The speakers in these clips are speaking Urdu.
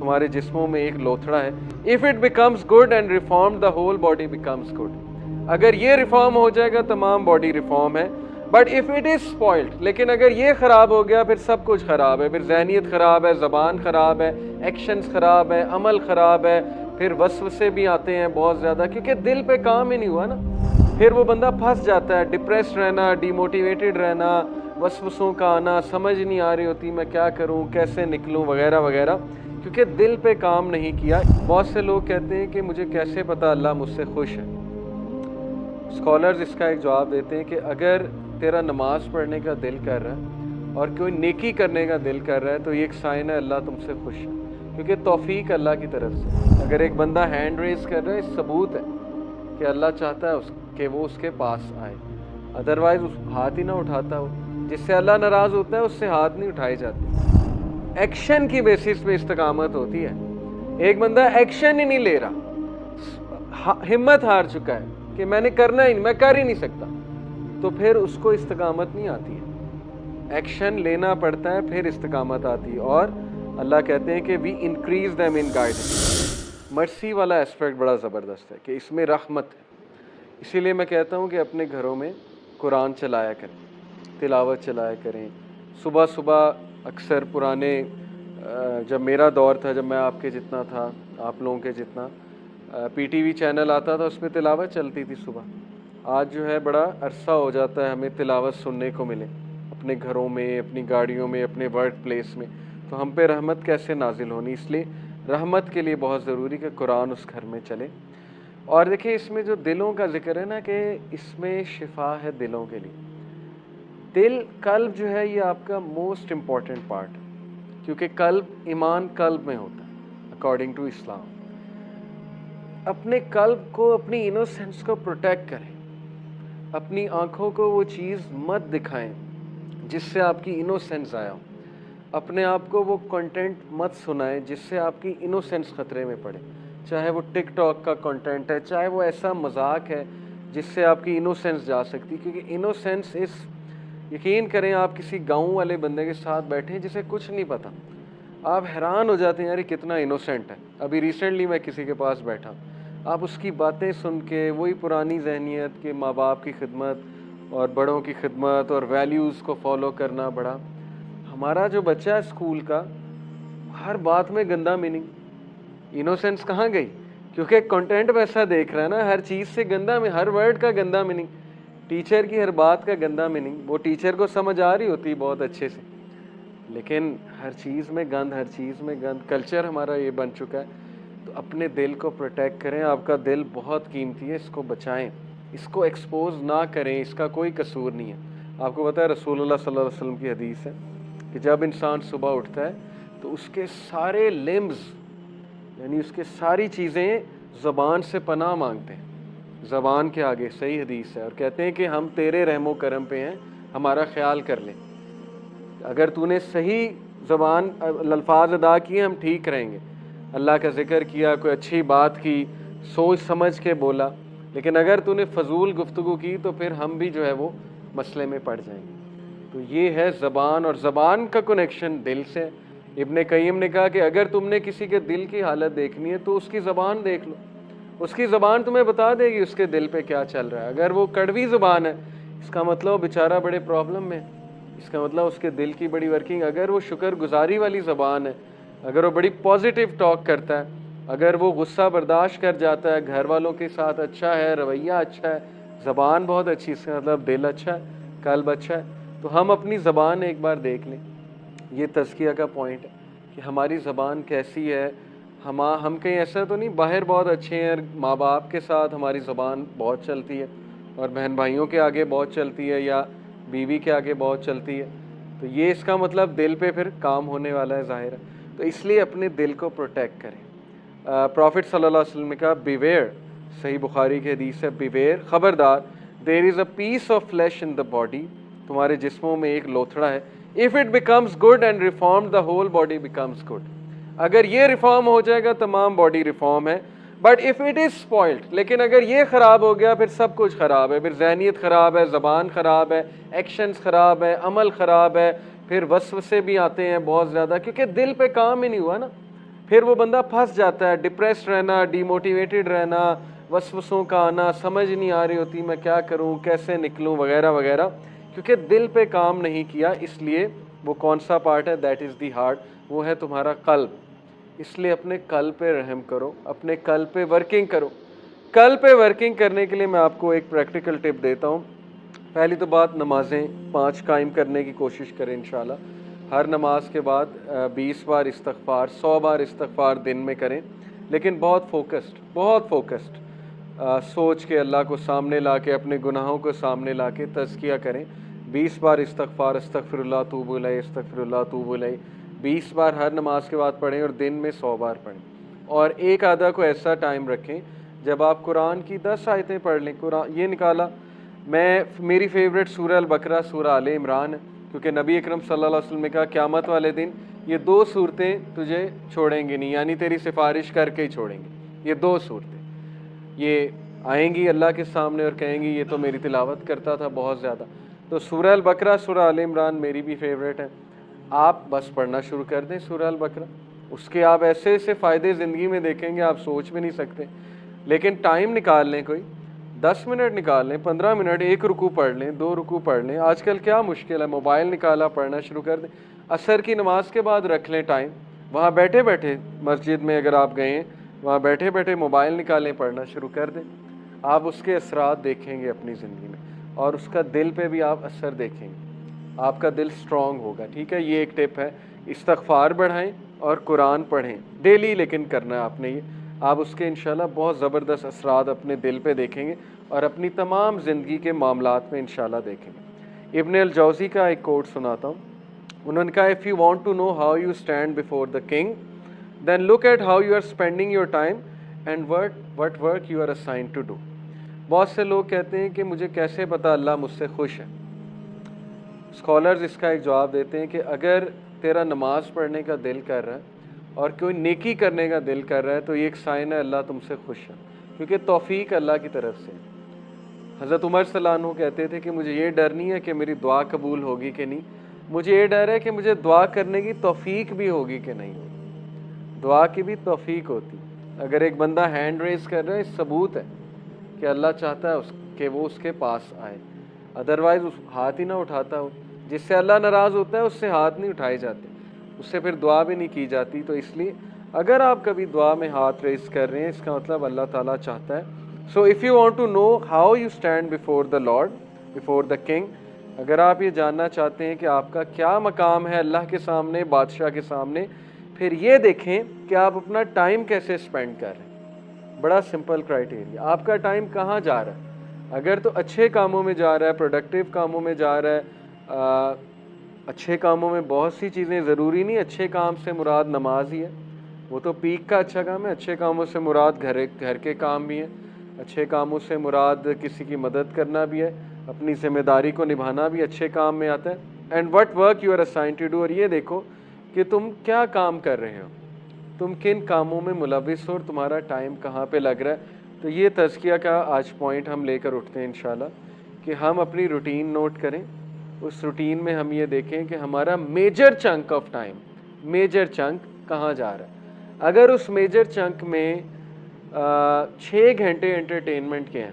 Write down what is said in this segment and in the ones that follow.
تمہارے جسموں میں ایک لوتھڑا ہے. If it becomes good and reform the whole body becomes good. اگر یہ ریفارم ہو جائے گا تمام باڈی ریفارم ہے. But if it is spoiled, لیکن اگر یہ خراب ہو گیا پھر سب کچھ خراب ہے. پھر ذہنیت خراب ہے، زبان خراب ہے، ایکشنز خراب ہے، عمل خراب ہے. پھر وسوسے بھی آتے ہیں بہت زیادہ، کیونکہ دل پہ کام ہی نہیں ہوا نا. پھر وہ بندہ پھنس جاتا ہے، ڈپریسڈ رہنا، ڈی موٹیویٹڈ رہنا، وسوسوں کا آنا، سمجھ نہیں آ رہی ہوتی میں کیا کروں، کیسے نکلوں وغیرہ وغیرہ، کیونکہ دل پہ کام نہیں کیا. بہت سے لوگ کہتے ہیں کہ مجھے کیسے پتہ اللہ مجھ سے خوش ہے. اسکالرز اس کا ایک جواب دیتے ہیں کہ اگر تیرا نماز پڑھنے کا دل کر رہا ہے اور کوئی نیکی کرنے کا دل کر رہا ہے تو یہ ایک سائن ہے اللہ تم سے خوش ہے، کیونکہ توفیق اللہ کی طرف سے. اگر ایک بندہ ہینڈ ریز کر رہا ہے، اس ثبوت ہے کہ اللہ چاہتا ہے کہ وہ اس کے پاس آئے، ادروائز اس ہاتھ ہی نہ اٹھاتا ہو. جس سے اللہ ناراض ہوتا ہے اس سے ہاتھ نہیں اٹھائے جاتے. ایکشن کی بیسس پہ استقامت ہوتی ہے. ایک بندہ ایکشن ہی نہیں لے رہا، ہمت ہار چکا ہے کہ میں نے کرنا ہی نہیں، میں کر ہی نہیں سکتا، تو پھر اس کو استقامت نہیں آتی ہے. ایکشن لینا پڑتا ہے پھر استقامت آتی ہے. اور اللہ کہتے ہیں کہ we increase them in guidance. Mercy والا اسپیکٹ بڑا زبردست ہے کہ اس میں رحمت ہے. اسی لیے میں کہتا ہوں کہ اپنے گھروں میں قرآن چلایا کریں، تلاوت چلایا کریں. صبح صبح اکثر پرانے جب میرا دور تھا، جب میں آپ کے جتنا تھا، آپ لوگوں کے جتنا، پی ٹی وی چینل آتا تھا، اس پہ تلاوت چلتی تھی صبح. آج جو ہے بڑا عرصہ ہو جاتا ہے ہمیں تلاوت سننے کو ملے اپنے گھروں میں، اپنی گاڑیوں میں، اپنے ورک پلیس میں. تو ہم پہ رحمت کیسے نازل ہونی؟ اس لیے رحمت کے لیے بہت ضروری کہ قرآن اس گھر میں چلے. اور دیکھیں اس میں جو دلوں کا ذکر ہے نا، کہ اس میں شفا ہے دلوں کے لیے. دل، قلب جو ہے یہ آپ کا موسٹ امپورٹنٹ پارٹ ہے، کیونکہ قلب، ایمان قلب میں ہوتا ہے اکارڈنگ ٹو اسلام. اپنے قلب کو، اپنی انوسینس کو پروٹیکٹ کریں. اپنی آنکھوں کو وہ چیز مت دکھائیں جس سے آپ کی انوسینس ضائع ہو. اپنے آپ کو وہ کنٹینٹ مت سنائیں جس سے آپ کی انوسینس خطرے میں پڑے، چاہے وہ ٹک ٹاک کا کنٹینٹ ہے، چاہے وہ ایسا مذاق ہے جس سے آپ کی انوسینس جا سکتی. کیونکہ انوسینس یقین کریں آپ کسی گاؤں والے بندے کے ساتھ بیٹھیں جسے کچھ نہیں پتا، آپ حیران ہو جاتے ہیں یار یہ کتنا انوسینٹ ہے. ابھی ریسنٹلی میں کسی کے پاس بیٹھا، آپ اس کی باتیں سن کے وہی پرانی ذہنیت کہ ماں باپ کی خدمت اور بڑوں کی خدمت اور ویلیوز کو فالو کرنا. بڑا ہمارا جو بچہ ہے اسکول کا، ہر بات میں گندا میننگ. انوسینس کہاں گئی؟ کیونکہ کنٹینٹ ویسا دیکھ رہا ہے نا، ہر چیز سے گندا میں، ہر ورڈ کا گندا میننگ، ٹیچر کی ہر بات کا گندا میننگ. وہ ٹیچر کو سمجھ آ رہی ہوتی بہت اچھے سے، لیکن ہر چیز میں گند، ہر چیز میں گند. کلچر ہمارا یہ بن چکا ہے. تو اپنے دل کو پروٹیکٹ کریں. آپ کا دل بہت قیمتی ہے، اس کو بچائیں، اس کو ایکسپوز نہ کریں. اس کا کوئی قصور نہیں ہے. آپ کو پتہ ہے رسول اللہ صلی اللہ علیہ وسلم کی حدیث ہے کہ جب انسان صبح اٹھتا ہے تو اس کے سارے لمبز، یعنی اس کے ساری چیزیں زبان سے پناہ مانگتے ہیں زبان کے آگے. صحیح حدیث ہے. اور کہتے ہیں کہ ہم تیرے رحم و کرم پہ ہیں، ہمارا خیال کر لیں. اگر تو نے صحیح زبان الفاظ ادا کیے ہم ٹھیک رہیں گے. اللہ کا ذکر کیا، کوئی اچھی بات کی، سوچ سمجھ کے بولا. لیکن اگر تو نے فضول گفتگو کی تو پھر ہم بھی جو ہے وہ مسئلے میں پڑ جائیں گے. تو یہ ہے زبان، اور زبان کا کنیکشن دل سے. ابن قیم نے کہا کہ اگر تم نے کسی کے دل کی حالت دیکھنی ہے تو اس کی زبان دیکھ لو. اس کی زبان تمہیں بتا دے گی اس کے دل پہ کیا چل رہا ہے. اگر وہ کڑوی زبان ہے اس کا مطلب وہ بیچارہ بڑے پرابلم میں، اس کا مطلب اس کے دل کی بڑی ورکنگ. اگر وہ شکر گزاری والی زبان ہے، اگر وہ بڑی پازیٹیو ٹاک کرتا ہے، اگر وہ غصہ برداشت کر جاتا ہے، گھر والوں کے ساتھ اچھا ہے، رویہ اچھا ہے، زبان بہت اچھی، اس کا مطلب دل اچھا ہے، قلب اچھا ہے. تو ہم اپنی زبان ایک بار دیکھ لیں. یہ تزکیہ کا پوائنٹ ہے کہ ہماری زبان کیسی ہے. ہم کہیں ایسا تو نہیں باہر بہت اچھے ہیں، ماں باپ کے ساتھ ہماری زبان بہت چلتی ہے اور بہن بھائیوں کے آگے بہت چلتی ہے یا بیوی کے آگے بہت چلتی ہے، تو یہ اس کا مطلب دل پہ پھر کام ہونے والا ہے، ظاہر ہے. تو اس لیے اپنے دل کو پروٹیکٹ کریں. پروفٹ صلی اللہ علیہ وسلم نے کہا بیویئر، صحیح بخاری کی حدیث ہے، بیویئر، خبردار، there is a piece of flesh in the body, تمہارے جسموں میں ایک لوتھڑا ہے. If it becomes good and reform the whole body becomes good. اگر یہ ریفارم ہو جائے گا تمام باڈی ریفارم ہے. But if it is spoiled, لیکن اگر یہ خراب ہو گیا پھر سب کچھ خراب ہے. پھر ذہنیت خراب ہے، زبان خراب ہے، ایکشنز خراب ہے، عمل خراب ہے. پھر وسوسے بھی آتے ہیں بہت زیادہ، کیونکہ دل پہ کام ہی نہیں ہوا نا. پھر وہ بندہ پھنس جاتا ہے، ڈپریسڈ رہنا، ڈی موٹیویٹڈ رہنا، وسوسوں کا آنا، سمجھ نہیں آ رہی ہوتی میں کیا کروں، کیسے نکلوں وغیرہ وغیرہ، کیونکہ دل پہ کام نہیں کیا. اس لیے وہ کون سا پارٹ ہے؟ دیٹ از دی ہارٹ، وہ ہے تمہارا قلب. اس لیے اپنے قلب پہ رحم کرو، اپنے قلب پہ ورکنگ کرو. قلب پہ ورکنگ کرنے کے لیے میں آپ کو ایک پریکٹیکل ٹپ دیتا ہوں. پہلی تو بات، نمازیں 5 قائم کرنے کی کوشش کریں انشاءاللہ. ہر نماز کے بعد 20 بار استغفار، 100 بار استغفار دن میں کریں، لیکن بہت فوکسڈ سوچ کے اللہ کو سامنے لا کے، اپنے گناہوں کو سامنے لا کے تزکیہ کریں. 20 بار استغفار، استغفر اللہ توب الیہ، استغفر اللہ توب الیہ، 20 بار ہر نماز کے بعد پڑھیں، اور دن میں 100 بار پڑھیں. اور ایک آدھا کو ایسا ٹائم رکھیں جب آپ قرآن کی 10 آیتیں پڑھ لیں. قرآن یہ نکالا، میری فیوریٹ سورہ البقرہ، سورہ آل عمران ہے، کیونکہ نبی اکرم صلی اللہ علیہ وسلم نے کہا قیامت والے دن یہ 2 صورتیں تجھے چھوڑیں گی نہیں، یعنی تیری سفارش کر کے ہی چھوڑیں گی. یہ 2 صورتیں یہ آئیں گی اللہ کے سامنے اور کہیں گی یہ تو میری تلاوت کرتا تھا بہت زیادہ. تو سورہ البقرہ، سورہ آل عمران میری بھی فیوریٹ ہے. آپ بس پڑھنا شروع کر دیں سورہ البقرہ، اس کے آپ ایسے ایسے فائدے زندگی میں دیکھیں گے آپ سوچ بھی نہیں سکتے. لیکن ٹائم نکال لیں، کوئی 10 منٹ نکال لیں، 15 منٹ، 1 رکوع پڑھ لیں، 2 رکوع پڑھ لیں. آج کل کیا مشکل ہے، موبائل نکالا پڑھنا شروع کر دیں. عصر کی نماز کے بعد رکھ لیں ٹائم، وہاں بیٹھے بیٹھے مسجد میں اگر آپ گئے ہیں وہاں بیٹھے بیٹھے موبائل نکالیں، پڑھنا شروع کر دیں. آپ اس کے اثرات دیکھیں گے اپنی زندگی میں، اور اس کا دل پہ بھی آپ اثر دیکھیں گے، آپ کا دل سٹرونگ ہوگا. ٹھیک ہے، یہ ایک ٹپ ہے. استغفار بڑھائیں اور قرآن پڑھیں ڈیلی، لیکن کرنا ہے آپ نے یہ. آپ اس کے انشاءاللہ بہت زبردست اثرات اپنے دل پہ دیکھیں گے اور اپنی تمام زندگی کے معاملات میں انشاءاللہ دیکھیں گے. ابن الجوزی کا ایک کوٹ سناتا ہوں. انہوں نے کہا if you want to know how you stand before the king, then look at how you are spending your time and what work you are assigned to do. بہت سے لوگ کہتے ہیں کہ مجھے کیسے پتا اللہ مجھ سے خوش ہے. اسکالرز اس کا ایک جواب دیتے ہیں کہ اگر تیرا نماز پڑھنے کا دل کر رہا ہے اور کوئی نیکی کرنے کا دل کر رہا ہے تو یہ ایک سائن ہے اللہ تم سے خوش ہے، کیونکہ توفیق اللہ کی طرف سے. حضرت عمر صلی اللہ عنہ کہتے تھے کہ مجھے یہ ڈر نہیں ہے کہ میری دعا قبول ہوگی کہ نہیں، مجھے یہ ڈر ہے کہ مجھے دعا کرنے کی توفیق بھی ہوگی کہ نہیں ہوگی. دعا کی بھی توفیق ہوتی. اگر ایک بندہ ہینڈ ریز کر رہا ہے، ثبوت ہے کہ اللہ چاہتا ہے کہ وہ اس کے پاس آئے، ادروائز اس ہاتھ ہی نہ اٹھاتا ہو. جس سے اللہ ناراض ہوتا ہے اس سے ہاتھ نہیں اٹھائے جاتے، اس سے پھر دعا بھی نہیں کی جاتی. تو اس لیے اگر آپ کبھی دعا میں ہاتھ ریز کر رہے ہیں، اس کا مطلب اللہ تعالیٰ چاہتا ہے. So if you want to know how you stand before the lord, before the king, اگر آپ یہ جاننا چاہتے ہیں کہ آپ کا کیا مقام ہے اللہ کے سامنے، بادشاہ کے سامنے، پھر یہ دیکھیں کہ آپ اپنا ٹائم کیسے اسپینڈ کر رہے ہیں. بڑا سمپل کرائٹیریا، آپ کا ٹائم کہاں جا رہا ہے. اگر تو اچھے کاموں میں جا رہا ہے، پروڈکٹیو کاموں میں جا رہا ہے، اچھے کاموں میں بہت سی چیزیں، ضروری نہیں اچھے کام سے مراد نماز ہی ہے، وہ تو پیک کا اچھا کام ہے. اچھے کاموں سے مراد گھر کے کام بھی ہیں، اچھے کاموں سے مراد کسی کی مدد کرنا بھی ہے، اپنی ذمہ داری کو نبھانا بھی اچھے کام میں آتا ہے. And what work you are assigned to do, اور یہ دیکھو کہ تم کیا کام کر رہے ہو، تم کن کاموں میں ملوث ہو اور تمہارا ٹائم کہاں پہ لگ رہا ہے. تو یہ تزکیہ کا آج پوائنٹ ہم لے کر اٹھتے ہیں انشاءاللہ، کہ ہم اپنی روٹین نوٹ کریں. اس روٹین میں ہم یہ دیکھیں کہ ہمارا major chunk of time, major chunk کہاں جا رہا ہے. اگر اس میجر چنک میں 6 گھنٹے انٹرٹینمنٹ کے ہیں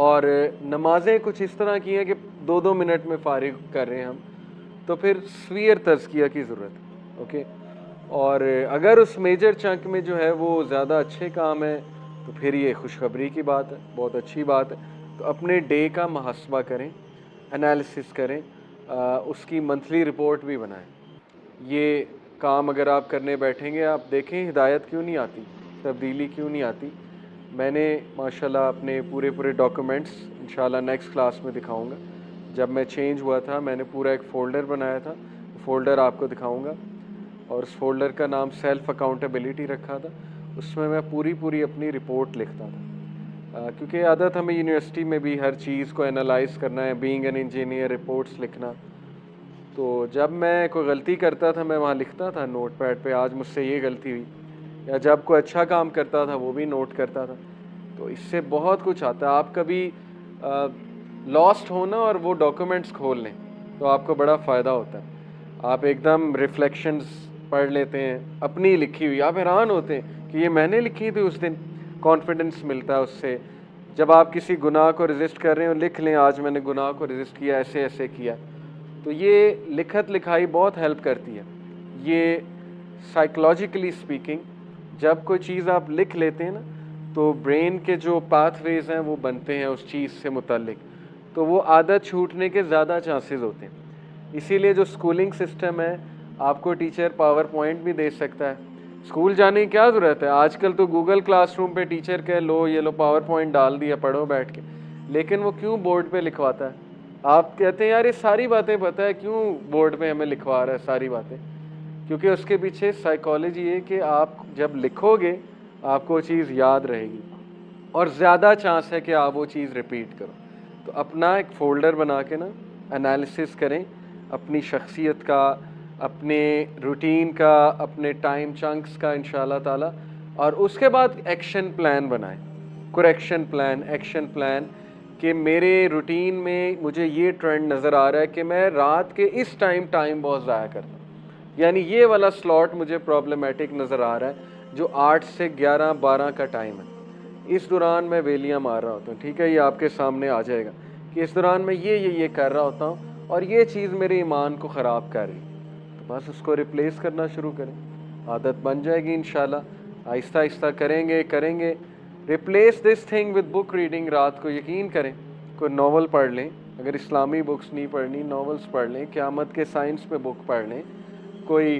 اور نمازیں کچھ اس طرح کی ہیں کہ 2 منٹ میں فارغ کر رہے ہیں ہم، تو پھر سویر تزکیہ کی ضرورت ہے. اوکے، اور اگر اس میجر چنک میں جو ہے وہ زیادہ اچھے کام ہیں تو پھر یہ خوشخبری کی بات ہے، بہت اچھی بات ہے. تو اپنے ڈے کا محاسبہ کریں، انالیسس کریں، اس کی منتھلی رپورٹ بھی بنائیں. یہ کام اگر آپ کرنے بیٹھیں گے، آپ دیکھیں ہدایت کیوں نہیں آتی، تبدیلی کیوں نہیں آتی. میں نے ماشاءاللہ اپنے پورے ڈاکومنٹس انشاءاللہ نیکسٹ کلاس میں دکھاؤں گا. جب میں چینج ہوا تھا میں نے پورا ایک فولڈر بنایا تھا، فولڈر آپ کو دکھاؤں گا، اور اس فولڈر کا نام سیلف اکاؤنٹیبلٹی رکھا تھا. اس میں میں پوری اپنی رپورٹ لکھتا تھا، کیونکہ عادت ہمیں یونیورسٹی میں بھی ہر چیز کو انالائز کرنا ہے، بینگ این انجینئر، رپورٹس لکھنا. تو جب میں کوئی غلطی کرتا تھا میں وہاں لکھتا تھا نوٹ پیڈ پہ، آج مجھ سے یہ غلطی ہوئی، یا جب کوئی اچھا کام کرتا تھا وہ بھی نوٹ کرتا تھا. تو اس سے بہت کچھ آتا ہے. آپ کبھی لاسٹ ہونا اور وہ ڈاکومنٹس کھول لیں تو آپ کو بڑا فائدہ ہوتا ہے. آپ ایک دم ریفلیکشنز پڑھ لیتے ہیں اپنی لکھی ہوئی, آپ حیران ہوتے ہیں کہ یہ میں نے لکھی تھی اس دن. کانفیڈنس ملتا ہے اس سے. جب آپ کسی گناہ کو رزسٹ کر رہے ہو, لکھ لیں آج میں نے گناہ کو رزسٹ کیا, ایسے ایسے کیا. تو یہ لکھت لکھائی بہت ہیلپ کرتی ہے. یہ سائیکلوجیکلی اسپیکنگ جب کوئی چیز آپ لکھ لیتے ہیں نا تو برین کے جو پاتھ ویز ہیں وہ بنتے ہیں اس چیز سے متعلق, تو وہ عادت چھوٹنے کے زیادہ چانسز ہوتے ہیں. اسی لیے جو اسکولنگ سسٹم ہے, آپ کو ٹیچر پاور پوائنٹ بھی دے سکتا ہے. اسکول جانے کی کیا ضرورت ہے, آج کل تو گوگل کلاس روم پہ ٹیچر کہ لو یہ لو پاور پوائنٹ ڈال دیا, پڑھو بیٹھ کے. لیکن وہ کیوں بورڈ پہ لکھواتا ہے؟ آپ کہتے ہیں یار یہ ساری باتیں پتہ ہے, کیوں بورڈ پہ ہمیں لکھوا رہا ہے ساری باتیں؟ کیونکہ اس کے پیچھے سائیکالوجی ہے کہ آپ جب لکھو گے آپ کو وہ چیز یاد رہے گی اور زیادہ چانس ہے کہ آپ وہ چیز ریپیٹ کرو. تو اپنا ایک فولڈر بنا کے نا انالیسس کریں اپنی شخصیت کا, اپنے روٹین کا, اپنے ٹائم چنکس کا انشاءاللہ تعالی, اور اس کے بعد ایکشن پلان بنائیں, کریکشن پلان, ایکشن پلان, کہ میرے روٹین میں مجھے یہ ٹرینڈ نظر آ رہا ہے کہ میں رات کے اس ٹائم بہت ضائع کرتا ہوں, یعنی یہ والا سلاٹ مجھے پرابلمیٹک نظر آ رہا ہے جو 8 سے 11-12 کا ٹائم ہے, اس دوران میں ویلیاں مار رہا ہوتا ہوں. ٹھیک ہے, یہ آپ کے سامنے آ جائے گا کہ اس دوران میں یہ کر رہا ہوتا ہوں اور یہ چیز میرے ایمان کو خراب کر رہی. تو بس اس کو ریپلیس کرنا شروع کریں, عادت بن جائے گی انشاءاللہ. آہستہ آہستہ کریں گے. Replace this thing with book reading. رات کو یقین کریں کوئی ناول پڑھ لیں, اگر اسلامی بکس نہیں پڑھنی ناولز پڑھ لیں, قیامت کے سائنس پہ بک پڑھ لیں, کوئی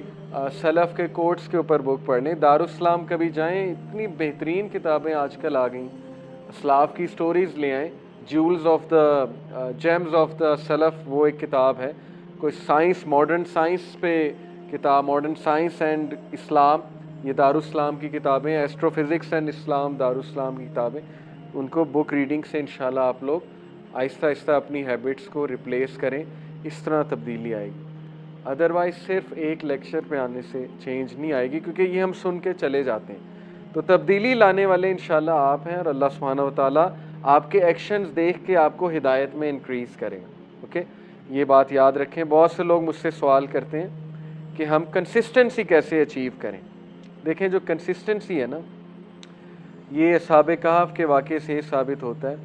سلف کے کوٹس کے اوپر بک پڑھ لیں. دارالاسلام کبھی جائیں, اتنی بہترین کتابیں آج کل آ گئیں, اسلاف کی سٹوریز لے آئیں. جیمز آف دا سلف وہ ایک کتاب ہے. کوئی سائنس, ماڈرن سائنس پہ کتاب, ماڈرن سائنس اینڈ اسلام, یہ دارالاسلام کی کتابیں, ایسٹرو فزکس اینڈ اسلام دارالاسلام کی کتابیں. ان کو بک ریڈنگ سے انشاءاللہ آپ لوگ آہستہ آہستہ اپنی ہیبٹس کو ریپلیس کریں, اس طرح تبدیلی آئے گی. ادروائز صرف ایک لیکچر پہ آنے سے چینج نہیں آئے گی, کیونکہ یہ ہم سن کے چلے جاتے ہیں. تو تبدیلی لانے والے انشاءاللہ آپ ہیں, اور اللہ سبحانہ و تعالیٰ آپ کے ایکشنز دیکھ کے آپ کو ہدایت میں انکریز کریں گا. اوکے, یہ بات یاد رکھیں. بہت سے لوگ مجھ سے سوال کرتے ہیں کہ ہم کنسسٹنسی کیسے اچیو کریں. دیکھیں جو کنسسٹنسی ہے نا, یہ اصحاب کہف کے واقعے سے ثابت ہوتا ہے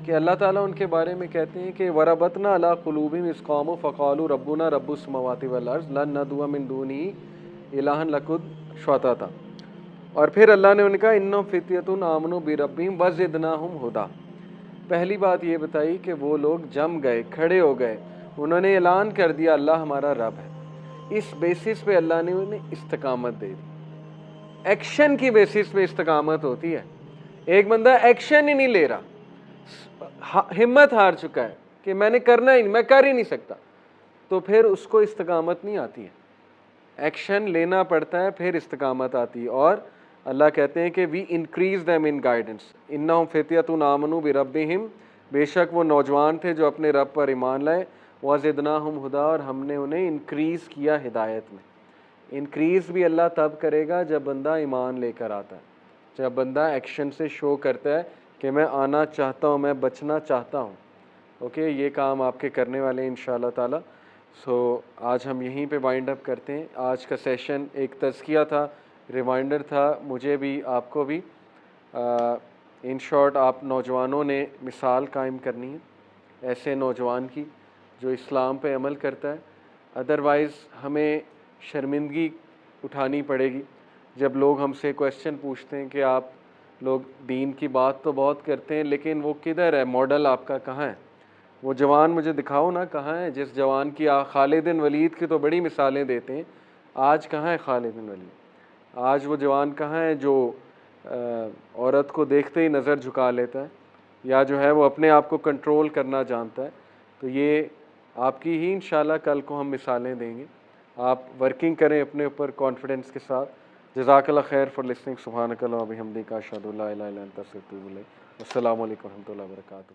کہ اللہ تعالیٰ ان کے بارے میں کہتے ہیں کہ وَرَبَطْنَا عَلَىٰ قُلُوبِهِمْ إِذْ قَامُوا فَقَالُوا رَبُّنَا رَبُّ السَّمَاوَاتِ وَالْأَرْضِ لَن نَّدْعُوَ مِن دُونِهِ إِلَٰهًا لَّقَدْ شَطَطَ. اور پھر اللہ نے ان کا إِنَّهُمْ فِتْيَةٌ آمَنُوا بِرَبِّهِمْ وَزِدْنَاهُمْ هُدًى. پہلی بات یہ بتائی کہ وہ لوگ جم گئے, کھڑے ہو گئے, انہوں نے اعلان کر دیا اللہ ہمارا رب ہے. اس بیسس پہ اللہ نے انہیں استقامت دے دی. ایکشن کی بیسس پہ استقامت ہوتی ہے. ایک بندہ ایکشن ہی نہیں لے رہا, ہمت ہار چکا ہے کہ میں نے کرنا ہی نہیں, میں کر ہی نہیں سکتا, تو پھر اس کو استقامت نہیں آتی ہے. ایکشن لینا پڑتا ہے پھر استقامت آتی ہے. اور اللہ کہتے ہیں کہ we increase them in guidance. انہم فتیۃ آمنوا بربہم, بے شک وہ نوجوان تھے جو اپنے رب پر ایمان لائے, وزدناہم ہدی, اور ہم نے انہیں انکریز کیا ہدایت میں. انکریز بھی اللہ تب کرے گا جب بندہ ایمان لے کر آتا ہے, جب بندہ ایکشن سے شو کرتا ہے کہ میں آنا چاہتا ہوں, میں بچنا چاہتا ہوں. اوکے, یہ کام آپ کے کرنے والے ہیں انشاءاللہ تعالی. سو آج ہم یہیں پہ وائنڈ اپ کرتے ہیں. آج کا سیشن ایک تزکیہ تھا, ریمائنڈر تھا مجھے بھی آپ کو بھی. ان شارٹ آپ نوجوانوں نے مثال قائم کرنی ہے ایسے نوجوان کی جو اسلام پہ عمل کرتا ہے. ادروائز ہمیں شرمندگی اٹھانی پڑے گی جب لوگ ہم سے کویشچن پوچھتے ہیں کہ آپ لوگ دین کی بات تو بہت کرتے ہیں لیکن وہ کدھر ہے, ماڈل آپ کا کہاں ہے؟ وہ جوان مجھے دکھاؤ نا کہاں ہے, جس جوان کی خالد بن ولید کی تو بڑی مثالیں دیتے ہیں, آج کہاں ہے خالد بن ولید؟ آج وہ جوان کہاں ہے جو عورت کو دیکھتے ہی نظر جھکا لیتا ہے, یا جو ہے وہ اپنے آپ کو کنٹرول کرنا جانتا ہے؟ تو یہ آپ کی ہی انشاءاللہ کل کو ہم مثالیں دیں گے. آپ ورکنگ کریں اپنے اوپر کانفیڈنس کے ساتھ. جزاک اللہ خیر فار لسننگ. سبحانک اللہم و بحمدک, اشہد ان لا الہ الا انت استغفرک و اتوب الیک. السلام علیکم و رحمۃ اللہ وبرکاتہ.